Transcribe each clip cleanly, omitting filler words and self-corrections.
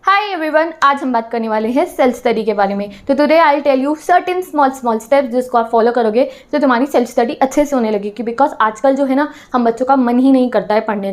Hi everyone, आज हम बात करने वाले हैं सेल्फ स्टडी के बारे में। तो today I will tell you certain small steps जिसको आप फॉलो करोगे तो तुम्हारी सेल्फ स्टडी अच्छे से होने लगेगी। बिकॉज आजकल जो है ना, हम बच्चों का मन ही नहीं करता है पढ़ने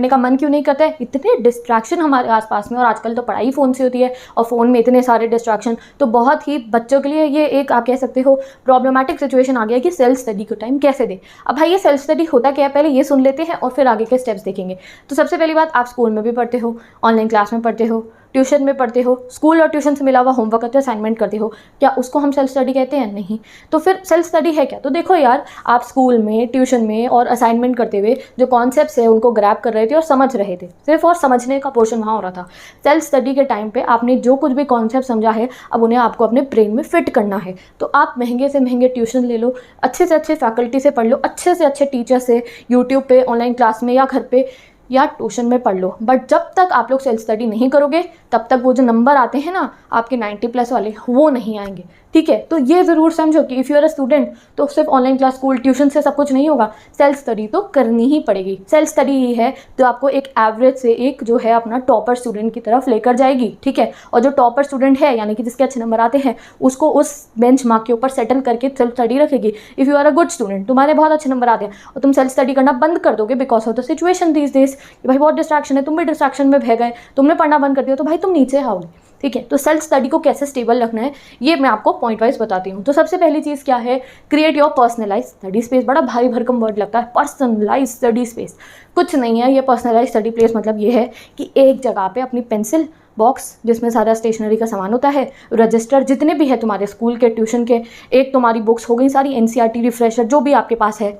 का मन क्यों नहीं करता है? इतने डिस्ट्रैक्शन हमारे आसपास में, और आजकल तो पढ़ाई फ़ोन से होती है और फ़ोन में इतने सारे डिस्ट्रैक्शन, तो बहुत ही बच्चों के लिए ये एक आप कह सकते हो प्रॉब्लमेटिक सिचुएशन आ गया कि सेल्फ स्टडी को टाइम कैसे दे। अब भाई ये सेल्फ स्टडी होता क्या है, पहले ये सुन लेते हैं और फिर आगे के स्टेप्स देखेंगे। तो सबसे पहली बात, आप स्कूल में भी पढ़ते हो, ऑनलाइन क्लास में पढ़ते हो, ट्यूशन में पढ़ते हो, स्कूल और ट्यूशन से मिला हुआ होमवर्क करते हो, असाइनमेंट करते हो, क्या उसको हम सेल्फ स्टडी कहते हैं? नहीं। तो फिर सेल्फ स्टडी है क्या? तो देखो यार, आप स्कूल में, ट्यूशन में और असाइनमेंट करते हुए जो कॉन्सेप्ट्स है उनको ग्रैब कर रहे थे और समझ रहे थे, सिर्फ और समझने का पोर्शन वहाँ हो रहा था। सेल्फ स्टडी के टाइम पे आपने जो कुछ भी कॉन्सेप्ट समझा है, अब उन्हें आपको अपने ब्रेन में फिट करना है। तो आप महंगे से महंगे ट्यूशन ले लो, अच्छे से अच्छे फैकल्टी से पढ़ लो, अच्छे से अच्छे टीचर से, यूट्यूब पे, ऑनलाइन क्लास में या घर पे या ट्यूशन में पढ़ लो। बट जब तक आप लोग सेल्फ स्टडी नहीं करोगे तब तक वो जो नंबर आते हैं ना आपके 90+ वाले, वो नहीं आएंगे। ठीक है, तो ये ज़रूर समझो कि if you are a student तो सिर्फ ऑनलाइन क्लास, स्कूल, ट्यूशन से सब कुछ नहीं होगा, सेल्फ स्टडी तो करनी ही पड़ेगी। सेल्फ स्टडी ही है तो आपको एक एवरेज से एक जो है अपना टॉपर स्टूडेंट की तरफ लेकर जाएगी। ठीक है, और जो टॉपर स्टूडेंट है यानी कि जिसके अच्छे नंबर आते हैं, उसको उस बेंच मार्क के ऊपर सेटल करके सेल्फ स्टडी रखेगी। If you are a good student, तुम्हारे बहुत अच्छे नंबर आते हैं और तुम सेल्फ स्टडी करना बंद कर दोगे because of the situation these days, भाई बहुत डिस्ट्रैक्शन है, तुम भी डिस्ट्रैक्शन में बह गए, तुमने पढ़ना बंद कर दिया, तो भाई तुम नीचे आओगे। ठीक है, तो सेल्फ स्टडी को कैसे स्टेबल रखना है ये मैं आपको पॉइंट वाइज बताती हूँ। तो सबसे पहली चीज़ क्या है, create your personalise study space. बड़ा भारी भरकम वर्ड लगता है, पर्सनलाइज स्टडी स्पेस। कुछ नहीं है ये पर्सनलाइज स्टडी प्लेस, मतलब ये है कि एक जगह पे अपनी पेंसिल बॉक्स जिसमें सारा स्टेशनरी का सामान होता है, रजिस्टर जितने भी है तुम्हारे स्कूल के, ट्यूशन के, एक तुम्हारी बुक्स हो गई सारी, एनसीईआरटी, रिफ्रेशर जो भी आपके पास है,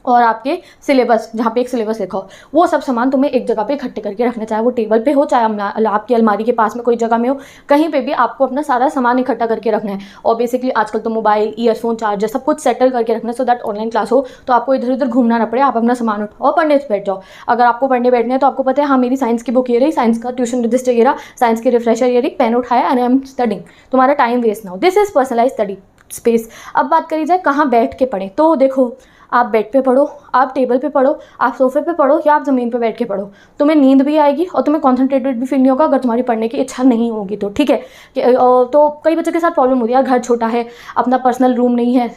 और आपके सिलेबस जहाँ पे एक सिलेबस लिखा हो, वो सब सामान तुम्हें एक जगह पे इकट्ठे करके रखना, चाहे वो टेबल पे हो, चाहे आपकी अलमारी के पास में कोई जगह में हो, कहीं पे भी आपको अपना सारा सामान इकट्ठा करके रखना है। और बेसिकली आजकल तो मोबाइल, ईयरफोन, चार्जर सब कुछ सेटल करके रखना है, सो दैट ऑनलाइन क्लास हो तो आपको इधर उधर घूमना ना पड़े, आप अपना सामान उठाओ और पढ़ने से बैठ जाओ। अगर आपको पढ़ने बैठना है तो आपको पता है हाँ मेरी साइंस की बुक ये रही, साइंस का ट्यूशन रजिस्टर ये रहा, साइंस की रिफ्रेशर ये रही, पेन उठाया एंड आई एम स्टडिंग। तुम्हारा टाइम वेस्ट ना हो, this is personalise study space. अब बात करी जाए कहाँ बैठ के पढ़ें, तो देखो आप बेड पे पढ़ो, आप टेबल पे पढ़ो, आप सोफे पे पढ़ो या आप ज़मीन पे बैठ के पढ़ो, तुम्हें नींद भी आएगी और तुम्हें कॉन्सेंट्रेटेड भी फील नहीं होगा अगर तुम्हारी पढ़ने की इच्छा नहीं होगी तो। ठीक है, तो कई बच्चों के साथ प्रॉब्लम होती है, यार घर छोटा है, अपना पर्सनल रूम नहीं है,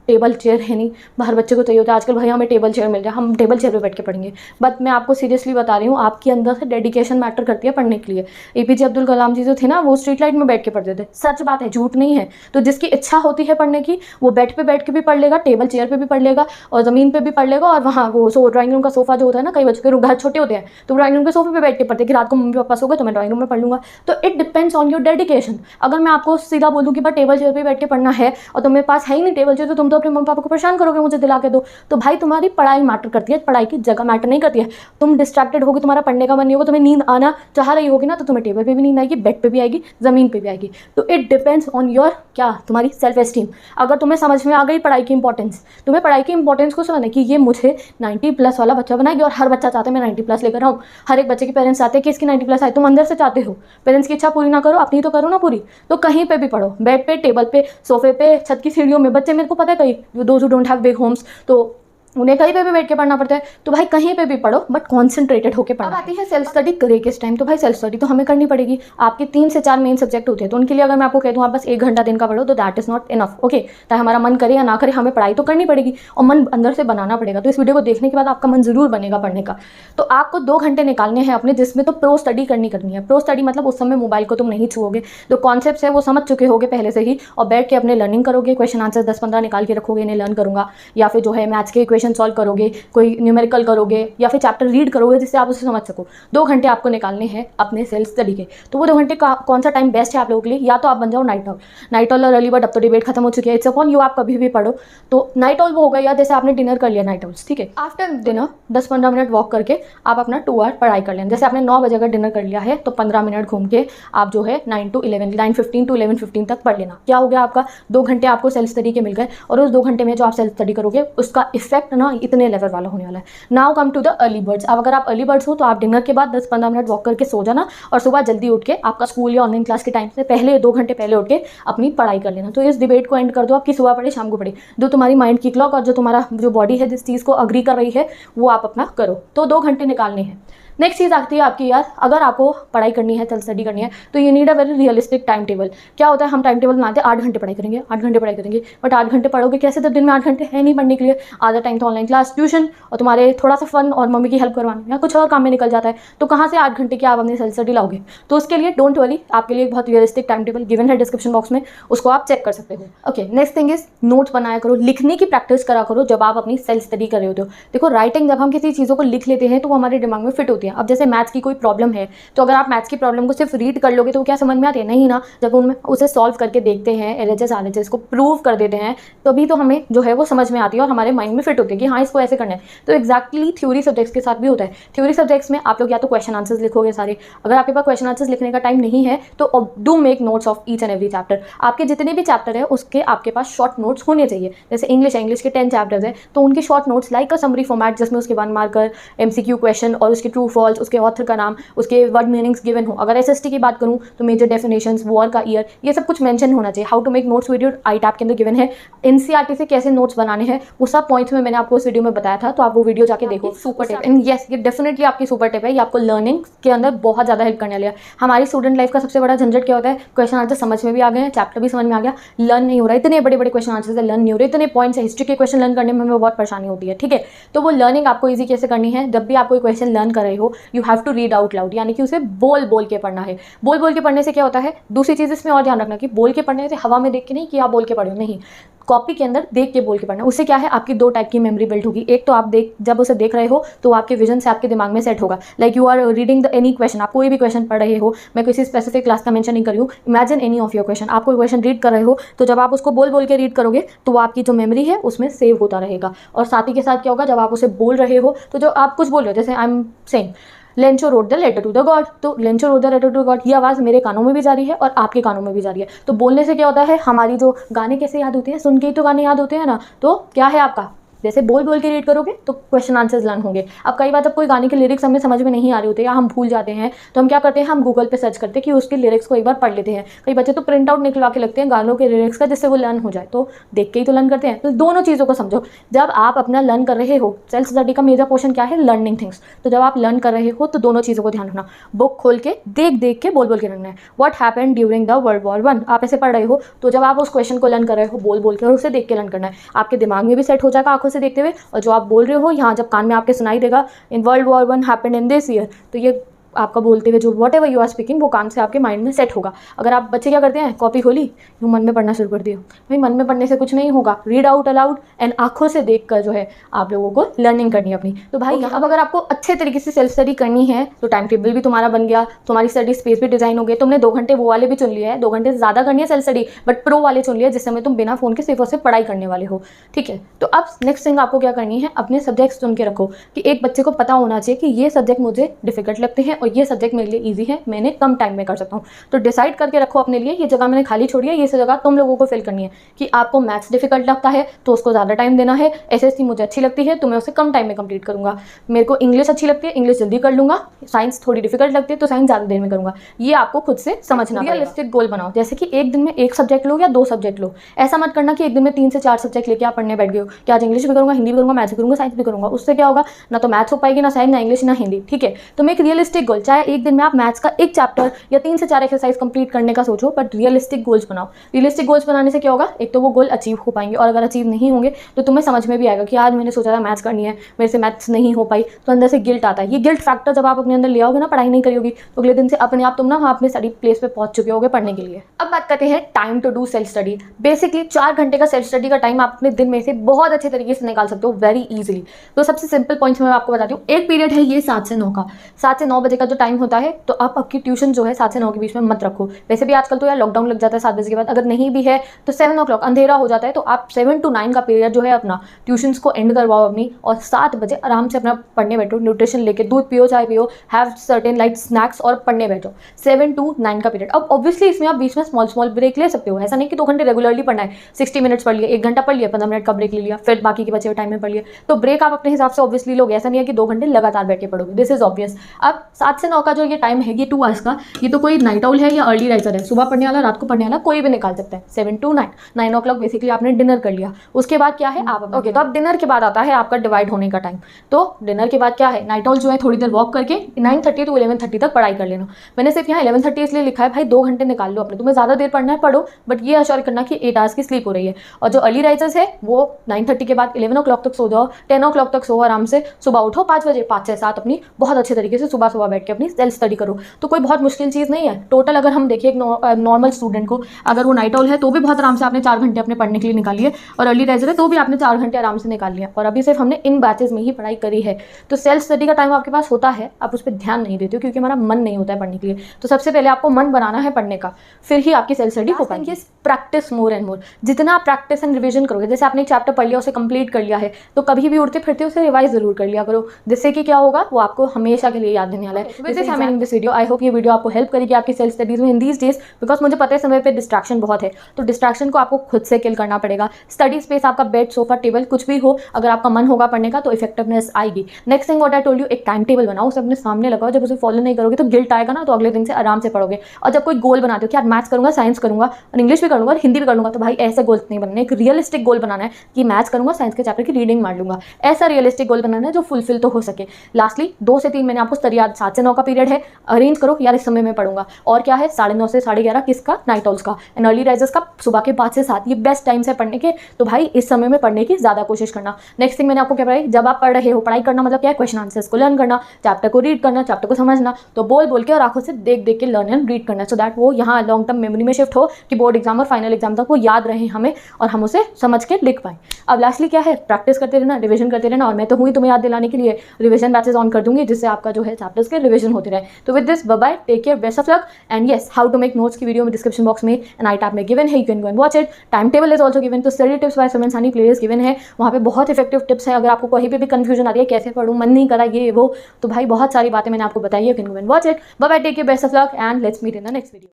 टेबल चेयर है नहीं, बाहर बच्चे को चाहिए होता है आजकल, भाई हमें टेबल चेयर मिल जाए, हम टेबल चेयर पे बैठ के पढ़ेंगे। बट मैं आपको सीरियसली बता रही हूँ, आपके अंदर से डेडिकेशन मैटर करती है पढ़ने के लिए। एपीजे अब्दुल कलाम जी जो थे ना, वो स्ट्रीट लाइट में बैठ के पढ़ते थे, सच बात है, झूठ नहीं है। तो जिसकी इच्छा होती है पढ़ने की वो बेड पे बैठ के भी पढ़ लेगा, टेबल चेयर पे भी पढ़ लेगा और ज़मीन पे भी पढ़ लेगा। और वहाँ वो ड्राइंग रूम का सोफा जो होता है ना, कई बच्चों के घर छोटे होते हैं तो ड्राइंग रूम के सोफे पे बैठ के पढ़ते कि रात को मम्मी पापा सो गए तो मैं ड्राइंग रूम में पढ़ लूँगा। तो it depends on your dedication. अगर मैं आपको सीधा बोलूँ कि बस टेबल चेयर पे बैठ के पढ़ना है और तुम्हारे पास है ही नहीं टेबल चेयर, तो तुम तो अपने मम्मी पापा को परेशान करोगे मुझे दिला के दो, तो भाई तुम्हारी पढ़ाई मैटर करती है, पढ़ाई की जगह मैटर नहीं करती है। तुम डिस्ट्रैक्टेड होगी, तुम्हारा पढ़ने का मन नहीं होगा, तुम्हें नींद आना चाह रही होगी ना, तो तुम्हें टेबल पे भी नींद आएगी, बेड पे भी आएगी, जमीन पे भी आएगी। तो इट डिपेंड्स ऑन योर क्या, तुम्हारी सेल्फ एस्टीम। अगर तुम्हें समझ में आ गई पढ़ाई की इंपॉर्टेंस, तुम्हें पढ़ाई की इंपॉर्टेंस को समझना कि ये मुझे 90+ वाला बच्चा बनाएगी, और हर बच्चा चाहता है मैं 90+ लेकर आऊँ, हर एक बच्चे के पेरेंट्स चाहते हैं कि इसकी 90+ आए, तुम अंदर से चाहते हो, पेरेंट्स की इच्छा पूरी ना करो, अपनी तो करो ना पूरी। तो कहीं पे भी पढ़ो, बेड पे, टेबल पे, सोफे पे, छत की सीढ़ियों में, बच्चे मेरे को पता है कई those who don't have big homes तो उन्हें कहीं पे भी बैठ के पढ़ना पड़ता है, तो भाई कहीं पे भी पढ़ो बट कॉन्सेंट्रेटेड होकर पढ़ो। अब आती है सेल्फ स्टडी करे किस टाइम, तो भाई सेल्फ स्टडी तो हमें करनी पड़ेगी। आपके 3 से 4 मेन सब्जेक्ट होते हैं, तो उनके लिए अगर मैं आपको कह दूँ आप बस 1 घंटा दिन का पढ़ो तो that is not enough. Okay, चाहे हमारा मन करे या ना करे, हमें पढ़ाई तो करनी पड़ेगी और मन अंदर से बनाना पड़ेगा। तो इस वीडियो को देखने के बाद आपका मन जरूर बनेगा पढ़ने का। तो आपको 2 घंटे निकालने हैं अपने, जिसमें तो प्रो स्टडी करनी है। प्रो स्टडी मतलब उस समय मोबाइल को तुम नहीं छुओगे, जो कॉन्सेप्ट है वो समझ चुके होगे पहले से ही, और बैठ के अपने लर्निंग करोगे, क्वेश्चन आंसर 10-15 निकाल के रखोगे, इन्हें लर्न करूंगा, या फिर जो है मैथ्स के इक्वेशन सॉल्व करोगे, कोई न्यूमेरिकल करोगे, या फिर चैप्टर रीड करोगे जिससे आप उसे समझ सको। 2 घंटे आपको निकालने हैं अपने सेल्फ स्टडी के। तो वो 2 घंटे का कौन सा टाइम बेस्ट है आप लोगों के लिए? या तो आप बन जाओ नाइट ऑल और अर्ली बर्ड, अब तो डिबेट खत्म हो चुकी है, इट्स अपॉन यू, आप कभी भी पढ़ो। तो नाइट ऑल वो होगा, या जैसे आपने डिनर कर लिया नाइट ऑल्स, ठीक है, आफ्टर डिनर 10-15 मिनट वॉक करके आप अपना 2 आवर पढ़ाई कर लें। जैसे आपने 9 बजे अगर डिनर कर लिया है तो 15 मिनट घूम के आप जो है 9:15 to 11:15 तक पढ़ लेना। क्या हो गया आपका? 2 घंटे आपको सेल्फ स्टडी के मिल गए, और उस 2 घंटे में जो आप सेल्फ स्टडी करोगे उसका इफेक्ट ना इतने लेवल वाला होने वाला है। Now come to the early birds. अब अगर आप अर्ली बर्ड्स हो तो आप डिनर के बाद 10-15 मिनट वॉक करके सो जाना, और सुबह जल्दी उठ के आपका स्कूल या ऑनलाइन क्लास के टाइम से पहले 2 घंटे पहले उठ के अपनी पढ़ाई कर लेना। तो इस डिबेट को एंड कर दो आपकी, सुबह पढ़े शाम को पढ़े, जो तुम्हारी माइंड की क्लॉक और जो तुम्हारा जो बॉडी है जिस चीज़ को अग्री कर रही है वो आप अपना करो। तो 2 घंटे निकालने हैं। नेक्स्ट चीज़ आती है आपकी यार, अगर आपको पढ़ाई करनी है, सेल्फ स्टडी करनी है, तो you need a very realistic time table. क्या होता है, हम टाइम टेबल बनाते हैं 8 घंटे पढ़ाई करेंगे, 8 घंटे पढ़ाई करेंगे, बट 8 घंटे पढ़ोगे कैसे जब दिन में 8 घंटे है नहीं पढ़ने के लिए। आधा टाइम तो ऑनलाइन क्लास, ट्यूशन और तुम्हारे थोड़ा सा फन और मम्मी की हेल्प करवाना या कुछ और काम में निकल जाता है, तो कहाँ से 8 घंटे की आप अपनी सेल्फ स्टडी लाओगे। तो उसके लिए डोंट वरी, आपके लिए बहुत रियलिस्टिक टाइम टेबल गिवन है डिस्क्रिप्शन बॉक्स में, उसको आप चेक कर सकते हो। Okay, next thing is notes बनाया करो, लिखने की प्रैक्टिस करा करो जब आप अपनी सेल्फ स्टडी कर रहे होते हो। देखो राइटिंग, जब हम किसी चीज़ों को लिख लेते हैं तो वो हमारे दिमाग में फिट होती है। अब जैसे मैथ्स की कोई प्रॉब्लम है, तो अगर आप मैथ्स की प्रॉब्लम को सिर्फ रीड कर लोगे तो क्या समझ में आती है, नहीं ना। जब उनमें उसे सॉल्व करके देखते हैं, एलएचएस आरएचएस को प्रूव कर देते हैं, तभी तो हमें जो है वो समझ में आती है और हमारे माइंड में फिट होती है कि हाँ इसको ऐसे करना है। तो एक्जैक्टली थ्योरी सब्जेक्ट्स के साथ भी होता है। थ्योरी सब्जेक्ट्स में आप लोग या तो क्वेश्चन आंसर्स लिखोगे सारे, अगर आपके पास क्वेश्चन आंसर्स लिखने का टाइम नहीं है तो do make notes of each and every chapter. आपके जितने भी चैप्टर है उसके आपके पास शॉर्ट नोट्स होने चाहिए। जैसे इंग्लिश के 10 चैप्टर्स है तो उनके short notes like a summary format, जिसमें उसके 1 मार्कर, एमसीक्यू क्वेश्चन और उसके ट्रू फॉल्स, उसके ऑथर का नाम, उसके वर्ड मीनिंग्स गिवन हो। अगर एसएसटी की बात करूँ तो मेजर डेफिनेशंस, वॉर का ईयर, ये सब कुछ मेंशन होना चाहिए। How to make notes video आईटैप के अंदर गिवन है। एनसीईआरटी से कैसे नोट्स बनाने हैं वो सब पॉइंट्स में मैंने आपको इस वीडियो में बताया था, तो आप वो वीडियो जाके देखो। सुपर टिप, एंड यस ये डेफिनेटली आपकी सुपर टिप है, ये आपको लर्निंग के अंदर बहुत ज़्यादा हेल्प करने वाली है। हमारी स्टूडेंट लाइफ का सबसे बड़ा झंझट क्या होता है, क्वेश्चन आंसर समझ में भी आ गए हैं, चैप्टर भी समझ में आ गया, लर्न नहीं हो रहा है, इतने बड़े बड़े क्वेश्चन आंसर लर्न नहीं हो रहे, इतने पॉइंट्स है, हिस्ट्री के क्वेश्चन लर्न करने में हमें बहुत परेशानी होती है, ठीक है। तो वो लर्निंग आपको ईजी कैसे करनी है, जब भी आप कोई क्वेश्चन लर्न कर रहे हो you have to read out loud, यानी कि उसे बोल बोल के पढ़ना है। बोल बोल के पढ़ने से क्या होता है, दूसरी चीज़ इसमें और ध्यान रखना कि बोल के पढ़ने से हवा में देख के नहीं कि आप बोल के पढ़ो, नहीं, कॉपी के अंदर देख के बोल के पढ़ना। उससे क्या है, आपकी 2 टाइप की मेमोरी बिल्ड होगी। एक तो आप जब उसे देख रहे हो तो आपके विजन से आपके दिमाग में सेट होगा, like you are reading the any question, आप कोई भी क्वेश्चन पढ़ रहे हो, मैं किसी स्पेसिफिक क्लास का मेंशन नहीं कर रही हूँ, imagine any of your question, आप कोई क्वेश्चन रीड कर रहे हो तो जब आप उसको बोल बोल के रीड करोगे तो वो आपकी जो मेमोरी है उसमें सेव होता रहेगा। और साथ ही के साथ क्या होगा, जब आप उसे बोल रहे हो तो जो आप कुछ बोल रहे हो, जैसे I am saying Lencho wrote the letter to the God, तो Lencho wrote the letter to the God, ये आवाज़ मेरे कानों में भी जा रही है और आपके कानों में भी जा रही है। तो बोलने से क्या होता है, हमारी जो गाने कैसे याद होते हैं, सुन के ही तो गाने याद होते हैं ना। तो क्या है आपका, जैसे बोल बोल के रीड करोगे तो क्वेश्चन आंसर्स लर्न होंगे। अब कई बार जब कोई गाने के लिरिक्स हमें समझ में नहीं आ रहे होते या हम भूल जाते हैं तो हम क्या करते हैं, हम गूगल पे सर्च करते हैं कि उसके लिरिक्स को एक बार पढ़ लेते हैं। कई बच्चे तो प्रिंट आउट निकलवा के लगते हैं गानों के लिरिक्स का, जिससे वो लर्न हो जाए, तो देख के ही तो लर्न करते हैं। तो दोनों चीज़ों को समझो। जब आप अपना लर्न कर रहे हो, सेल्फ स्टडी का मेजर पोर्शन क्या है, लर्निंग थिंग्स, तो जब आप लर्न कर रहे हो तो दोनों चीज़ों को ध्यान रखना। बुक खोल के देख देख के बोल बोल के रखना है। What happened during the world war 1, आप ऐसे पढ़ रहे हो तो जब आप उस क्वेश्चन को लर्न कर रहे हो बोल बोल के और उसे देख के लर्न करना है, आपके दिमाग में भी सेट हो जाएगा आंखों से देखते हुए, और जो आप बोल रहे हो यहाँ जब कान में आपके सुनाई देगा, in world war 1 happened in this year, तो ये आपका बोलते हुए जो whatever you are speaking वो कान से आपके माइंड में सेट होगा। अगर आप बच्चे क्या करते हैं, कॉपी खोली यूँ मन में पढ़ना शुरू कर दिया, भाई मन में पढ़ने से कुछ नहीं होगा, रीड आउट अलाउड एंड आंखों से देखकर जो है आप लोगों को लर्निंग करनी है अपनी। तो भाई अब अगर आपको अच्छे तरीके से सेल्फ स्टडी करनी है तो टाइम टेबल भी तुम्हारा बन गया, तुम्हारी स्टडी स्पेस भी डिजाइन हो गई, तुमने 2 घंटे वो वाले भी चुन लिए है, 2 घंटे ज़्यादा करनी है सेल्फ स्टडी बट प्रो वाले चुन लिए जिस समय तुम बिना फोन के सिर्फ और सिर्फ पढ़ाई करने वाले हो, ठीक है। तो अब नेक्स्ट थिंग आपको क्या करनी है, अपने सब्जेक्ट्स चुन के रखो कि एक बच्चे को पता होना चाहिए कि ये सब्जेक्ट मुझे डिफिकल्ट लगते हैं और ये सब्जेक्ट मेरे लिए ईजी है, मैंने कम टाइम में कर सकता हूँ। तो डिसाइड करके रखो अपने लिए, ये जगह मैंने खाली छोड़ी है, ये जगह तुम लोगों को फिल करनी है कि आपको मैथ्स डिफिकल्ट लगता है तो उसको ज़्यादा टाइम देना है, एसएसटी मुझे अच्छी लगती है तो मैं उसे कम टाइम में कंप्लीट करूँगा, मेरे को इंग्लिश अच्छी लगती है इंग्लिश जल्दी कर लूँगा, साइंस थोड़ी डिफिकल्ट लगती है तो साइंस ज़्यादा देर में करूँगा। ये आपको खुद से समझना पड़ेगा। रियलिस्टिक गोल बनाओ, जैसे कि एक दिन में 1 सब्जेक्ट लो या 2 सब्जेक्ट लो। ऐसा मत करना कि एक दिन में 3 से 4 सब्जेक्ट लेके आप पढ़ने बैठ गए हो कि आज इंग्लिश भी करूँगा, हिंदी भी करूँगा, मैथ्स भी करूँगा, साइंस भी करूँगा। उससे क्या होगा, ना तो मैथ्स हो पाएगी, ना साइंस, ना इंग्लिश, ना हिंदी, ठीक है। तो मैं एक रियलिस्टिक गोल, चाहे एक दिन में आप मैथ्स का 1 चैप्टर या 3 से 4 एक्सरसाइज कंप्लीट करने का सोचो, बट रियलिस्टिक गोल्स बनाओ। रियलिस्टिक गोल्स बनाने से क्या होगा, एक तो वो गोल अचीव हो पाएंगे और अगर अचीव नहीं होंगे तो तुम्हें समझ में भी आएगा कि आज मैंने सोचा था मैथ्स करनी है, मेरे से मैथ्स नहीं हो पाई, तो अंदर से गिल्ट आता है। ये गिल्ट फैक्टर जब आप अपने अंदर ले आओगे ना, पढ़ाई नहीं करोगी तो अगले दिन से अपने आप तुम ना अपने स्टडी प्लेस पे पहुंच चुके होगे पढ़ने के लिए। अब बात करते हैं time to do self study. Basically 4 घंटे का सेल्फ स्टडी का टाइम आप अपने दिन में से बहुत अच्छे तरीके से निकाल सकते हो, वेरी इजीली। तो सबसे सिंपल पॉइंट्स मैं आपको बताती हूँ। एक पीरियड है ये 7 से 9 का, 7 से 9 बजे का जो टाइम होता है, तो आप आपकी ट्यूशन जो है 7 से 9 के बीच में मत रखो। वैसे भी आजकल तो यार लॉकडाउन लग जाता है 7 बजे के बाद, अगर नहीं भी है तो 7 o'clock अंधेरा हो जाता है, तो आप 7 to 9 का पीरियड जो है अपना ट्यूशन्स को एंड करवाओ अपनी, और 7 बजे आराम से अपना पढ़ने बैठो, न्यूट्रिशन लेके, दूध पियो, चाय पियो, हैव सर्टेन लाइट स्नैक्स और पढ़ने बैठो। 7 to 9 का पीरियड। अब ऑब्वियसली इसमें आप बीच में स्मॉल ब्रेक ले सकते हो, ऐसा नहीं कि 2 घंटे रेगुलरली पढ़ना है। 60 मिनट्स पढ़ लिया, 1 घंटा पढ़ लिया, 15 मिनट का ब्रेक ले लिया, फिर बाकी के बचे हुए टाइम में पढ़ लिया। तो ब्रेक आप अपने हिसाब से ऑब्वियसली लोगे, ऐसा नहीं है कि 2 घंटे लगातार बैठ के पढ़ोगे, दिस इज ऑब्वियस। अब 7 7 से 9 का जो ये टाइम है, ये 2 आवर्स का, ये तो कोई नाइट आउल है या अर्ली राइजर है, सुबह पढ़ने वाला रात को पढ़ने वाला कोई भी निकाल सकता है। 7 to 9, 9 o'clock बेसिकली आपने डिनर कर लिया, उसके बाद क्या है आप ओके, तो अब डिनर के बाद आता है आपका डिवाइड होने का टाइम। तो डिनर के बाद क्या है, नाइट आउल जो है थोड़ी देर वॉक करके 9:30 to 11:30 तक पढ़ाई कर लेना। मैंने सिर्फ यहाँ 11:30 इसलिए लिखा है भाई 2 घंटे निकाल लो अपने, तुम्हें ज़्यादा देर पढ़ना है पढ़ो, बट ये अश्योर करना कि 8 आवर्स की स्लीप हो रही है। और जो अर्ली राइजर्स है वो 9:30 के बाद 11 o'clock तक सो जाओ, 10 o'clock तक सो आराम से, सुबह उठो 5 बजे, 5 से 7 अपनी बहुत अच्छे तरीके से सुबह सुबह बैठ के अपनी सेल्फ स्टडी करो। तो कोई बहुत मुश्किल चीज़ नहीं है। टोटल अगर हम देखिए एक नॉर्मल स्टूडेंट को, अगर वो नाइट आउल है तो भी बहुत आराम से आपने 4 घंटे अपने पढ़ने के लिए निकाली है, और अर्ली राइजर है तो भी आपने 4 घंटे आराम से निकाल लिया, और अभी सिर्फ हमने इन बैचेस में ही पढ़ाई करी है। तो सेल्फ स्टडी का टाइम आपके पास होता है, आप उस पर ध्यान नहीं देते हो क्योंकि हमारा मन नहीं होता है पढ़ने के लिए। तो सबसे पहले आपको मन बनाना है पढ़ने का, फिर ही आपकी सेल्फ स्टडी हो पाएगी। प्रैक्टिस मोर एंड मोर, जितना आप प्रैक्टिस एंड रिविजन करोगे, जैसे आपने एक चैप्टर पढ़ लिया, उसे कंप्लीट कर लिया है, तो कभी भी उड़ते फिरते उसे रिवाइज जरूर कर लिया करो, जिससे कि क्या होगा, वो आपको हमेशा के लिए याद रहने वाला है। With this I am ending this video. I hope ये वीडियो आपको हेल्प करेगी आपकी सेल्फ स्टडीज में इन दीज डेज, बिकॉज मुझे पता है समय पे डिस्ट्रैक्शन बहुत है, तो डिस्ट्रैक्शन को आपको खुद से किल करना पड़ेगा। स्टडी स्पेस आपका बेड, सोफा, टेबल कुछ भी हो, अगर आपका मन होगा पढ़ने का तो इफेक्टिवनेस आएगी। Next thing what I told you, एक टाइम टेबल बनाओ, उसे अपने सामने लगाओ। जब उसे फॉलो नहीं करोगे तो गिल्ट आएगा ना, तो अगले दिन से आराम से पढ़ोगे। और जब कोई गोल बनाते हो कि यार मैथ्स करूंगा, साइंस करूंगा और इंग्लिश भी करूंगा और हिंदी भी करूंगा, तो भाई ऐसे गोल्स नहीं बनने। एक रियलिस्टिक गोल बनाना है कि मैथ्स करूंगा, साइंस के चैप्टर की रीडिंग मार लूंगा, ऐसा रियलिस्टिक गोल बनाना है जो फुलफिल तो हो सके। लास्टली 2 से 3 मैंने आपको स्टडी, 7 से 9 का पीरियड है, अरेंज करो यार इस समय में पढ़ूंगा। और क्या है 9:30 से 11:30 किसका, नाइट आउल्स का, एंड अर्ली राइजर्स का सुबह के 5 से 7, ये बेस्ट टाइम्स है पढ़ने के। तो भाई इस समय में पढ़ने की ज़्यादा कोशिश करना। नेक्स्ट थिंग मैंने आपको क्या बताई, जब आप पढ़ रहे हो, पढ़ाई करना मतलब क्या है, क्वेश्चन आंसर्स को लर्न करना, चैप्टर को रीड करना, चैप्टर को समझना, तो बोल बोल के और आंखों से देख देख के लर्न एंड रीड करना, सो दैट वो यहाँ लॉन्ग टर्म मेमोरी में शिफ्ट हो कि बोर्ड एग्जाम और फाइनल एग्जाम तक वो याद रहे हमें और हम उसे समझ के लिख पाएं। अब लास्टली क्या है, प्रैक्टिस करते रहना, रिविजन करते रहना, और मैं तो हुई तुम्हें याद दिलाने के लिए रिविजन बैचेस ऑन कर दूंगी, जिससे आपका जो है चैप्टर्स के रिविजन होते रहे। तो with this bye bye, take care, best of luck, and yes, how to make notes की वीडियो में डिस्क्रिप्शन बॉक्स में एंड आई टैब में गिवन है, you can go and watch it. Time table is also given, तो study tips by Suman Saini playlist given है, वहाँ पे बहुत इफेक्टिव टिप्स है। अगर आपको कहीं पे भी कंफ्यूजन आ रही है कैसे पढ़ूँ, मन नहीं करा ये वो, तो भाई बहुत सारी बातें मैंने आपको बताई है, you can go and watch it. Bye bye, take care, best of luck, and let's meet in the next video.